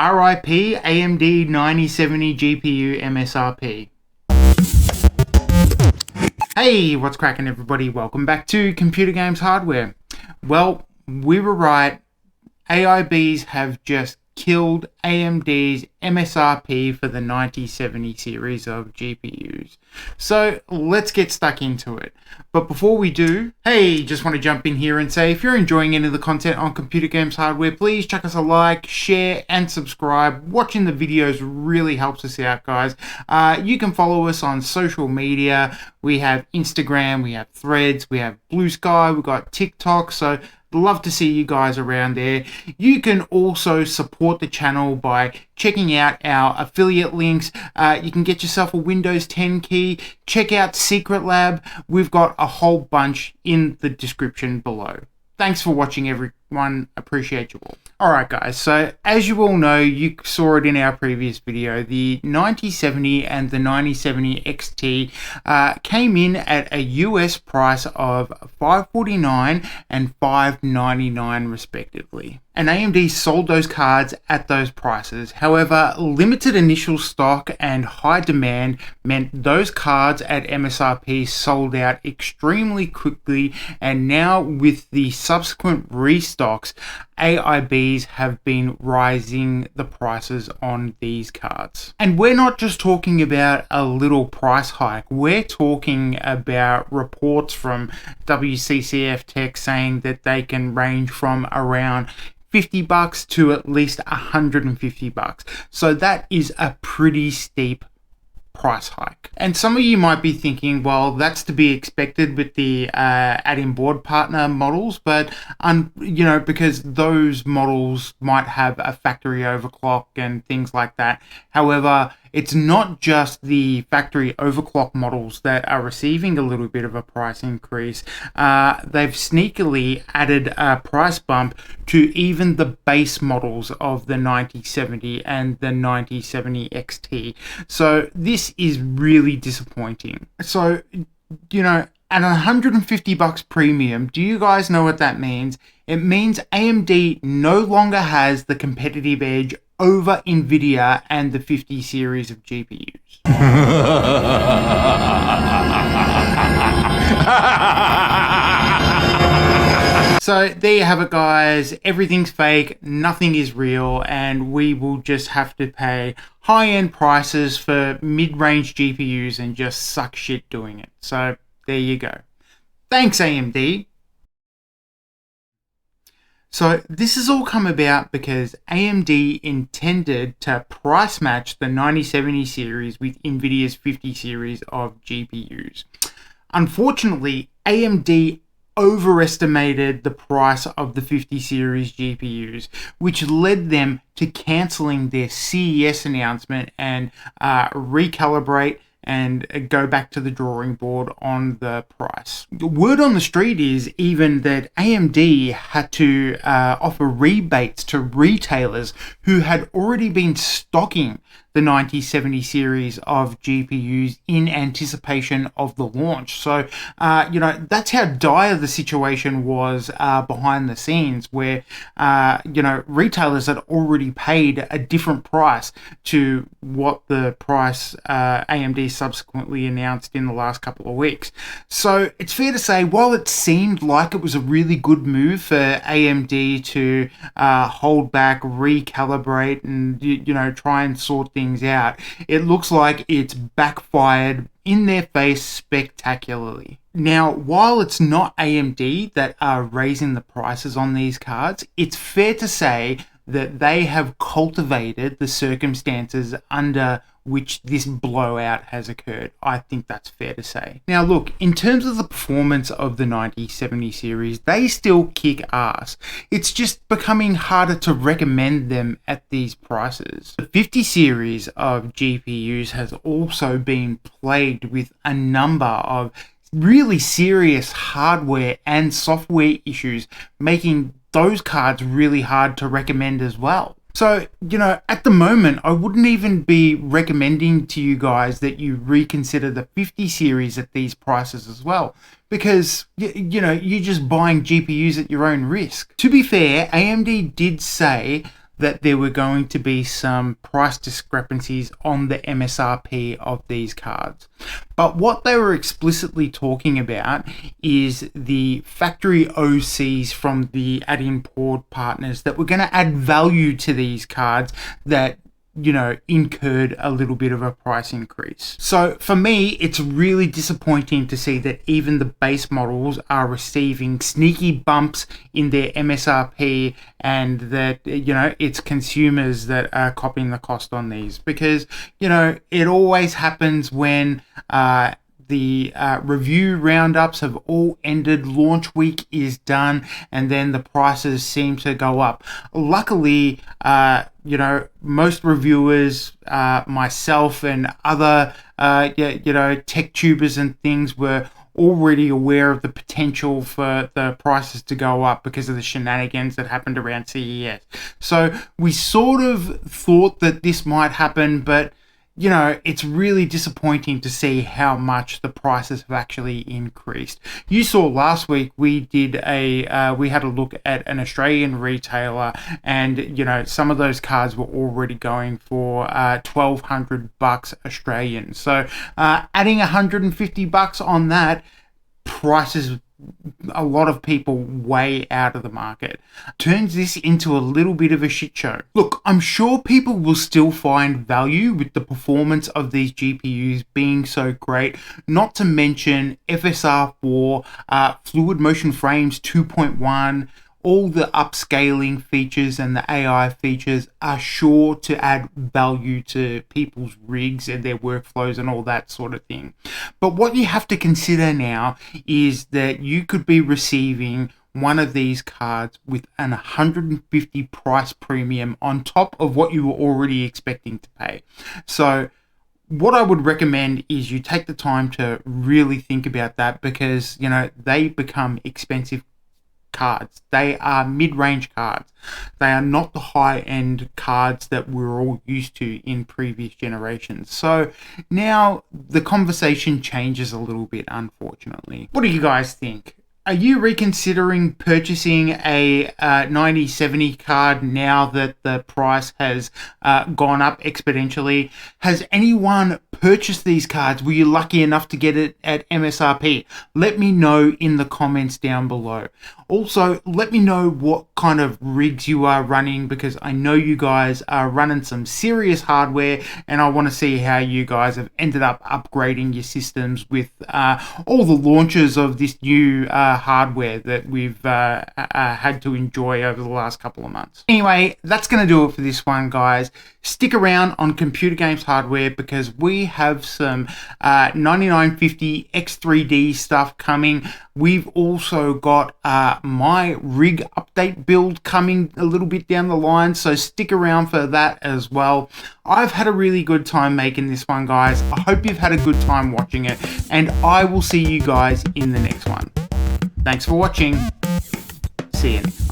RIP AMD 9070 GPU Msrp. Hey, what's cracking everybody? Welcome back to Computer Games Hardware. Well, we were right. AIBs have just killed AMD's Msrp for the 9070 series of GPUs. So let's get stuck into it. But before we do, hey, just want to jump in here and say if you're enjoying any of the content on Computer Games Hardware, please chuck us a like, share and subscribe. Watching the videos really helps us out, guys. You can follow us on social media. We have Instagram, we have Threads, we have Blue Sky, we've got TikTok. So love to see you guys around there. You can also support the channel by checking out our affiliate links. You can get yourself a Windows 10 key. Check out Secret Lab. We've got a whole bunch in the description below. Thanks for watching, everyone. Appreciate you all. Alright guys, so as you all know, you saw it in our previous video, the 9070 and the 9070 XT came in at a US price of $549 and $599 respectively. And AMD sold those cards at those prices. However, limited initial stock and high demand meant those cards at Msrp sold out extremely quickly, and now with the subsequent restocks, AIBs have been rising the prices on these cards. And we're not just talking about a little price hike, we're talking about reports from WCCF Tech saying that they can range from around $50 to at least $150. So that is a pretty steep price hike. And some of you might be thinking, well, that's to be expected with the add-in board partner models, but because those models might have a factory overclock and things like that. However, it's not just the factory overclock models that are receiving a little bit of a price increase. They've sneakily added a price bump to even the base models of the 9070 and the 9070 XT. So this is really disappointing. So, at $150 premium, do you guys know what that means? It means AMD no longer has the competitive edge over Nvidia and the 50 series of GPUs. So there you have it, guys. Everything's fake, nothing is real, and we will just have to pay high-end prices for mid-range GPUs and just suck shit doing it. So there you go. Thanks, AMD. So this has all come about because AMD intended to price match the 9070 series with Nvidia's 50 series of GPUs. Unfortunately, AMD overestimated the price of the 50 series GPUs, which led them to cancelling their CES announcement and recalibrate and go back to the drawing board on the price. The word on the street is even that AMD had to offer rebates to retailers who had already been stocking the 9070 series of GPUs in anticipation of the launch. So, that's how dire the situation was behind the scenes, where, retailers had already paid a different price to what the price AMD subsequently announced in the last couple of weeks. So it's fair to say, while it seemed like it was a really good move for AMD to hold back, recalibrate, and, try and sort things out, it looks like it's backfired in their face spectacularly. Now, while it's not AMD that are raising the prices on these cards, it's fair to say that they have cultivated the circumstances under which this blowout has occurred. I think that's fair to say. Now look, in terms of the performance of the 9070 series, they still kick ass. It's just becoming harder to recommend them at these prices. The 50 series of GPUs has also been plagued with a number of really serious hardware and software issues, making those cards really hard to recommend as well. So, at the moment, I wouldn't even be recommending to you guys that you reconsider the 50 series at these prices as well, because, you're just buying GPUs at your own risk. To be fair, AMD did say that there were going to be some price discrepancies on the MSRP of these cards. But what they were explicitly talking about is the factory OCs from the ad-import partners that were going to add value to these cards that, you know, incurred a little bit of a price increase. So for me, it's really disappointing to see that even the base models are receiving sneaky bumps in their MSRP, and that, you know, it's consumers that are copying the cost on these, because, you know, it always happens when the review roundups have all ended, launch week is done, and then the prices seem to go up. Luckily, you know, most reviewers, myself and other, you know, tech tubers and things were already aware of the potential for the prices to go up because of the shenanigans that happened around CES. So we sort of thought that this might happen, but you know, it's really disappointing to see how much the prices have actually increased. You saw last week we did we had a look at an Australian retailer, and you know, some of those cards were already going for $1,200 Australian. So adding $150 on that, prices a lot of people way out of the market, turns this into a little bit of a shit show. Look, I'm sure people will still find value with the performance of these GPUs being so great, not to mention FSR4, Fluid Motion Frames 2.1, all the upscaling features and the AI features are sure to add value to people's rigs and their workflows and all that sort of thing. But what you have to consider now is that you could be receiving one of these cards with an 150 price premium on top of what you were already expecting to pay. So what I would recommend is you take the time to really think about that, because, you know, they become expensive cards. They are mid-range cards. They are not the high-end cards that we're all used to in previous generations. So now the conversation changes a little bit, unfortunately. What do you guys think? Are you reconsidering purchasing a 9070 card now that the price has gone up exponentially? Has anyone purchased these cards? Were you lucky enough to get it at MSRP? Let me know in the comments down below. Also, let me know what kind of rigs you are running, because I know you guys are running some serious hardware, and I want to see how you guys have ended up upgrading your systems with all the launches of this new hardware that we've had to enjoy over the last couple of months. Anyway, that's going to do it for this one, guys. Stick around on Computer Games Hardware, because we have some 9950 X3D stuff coming. We've also got my rig update build coming a little bit down the line, so stick around for that as well. I've had a really good time making this one, guys. I hope you've had a good time watching it, and I will see you guys in the next one. Thanks for watching. See you next time.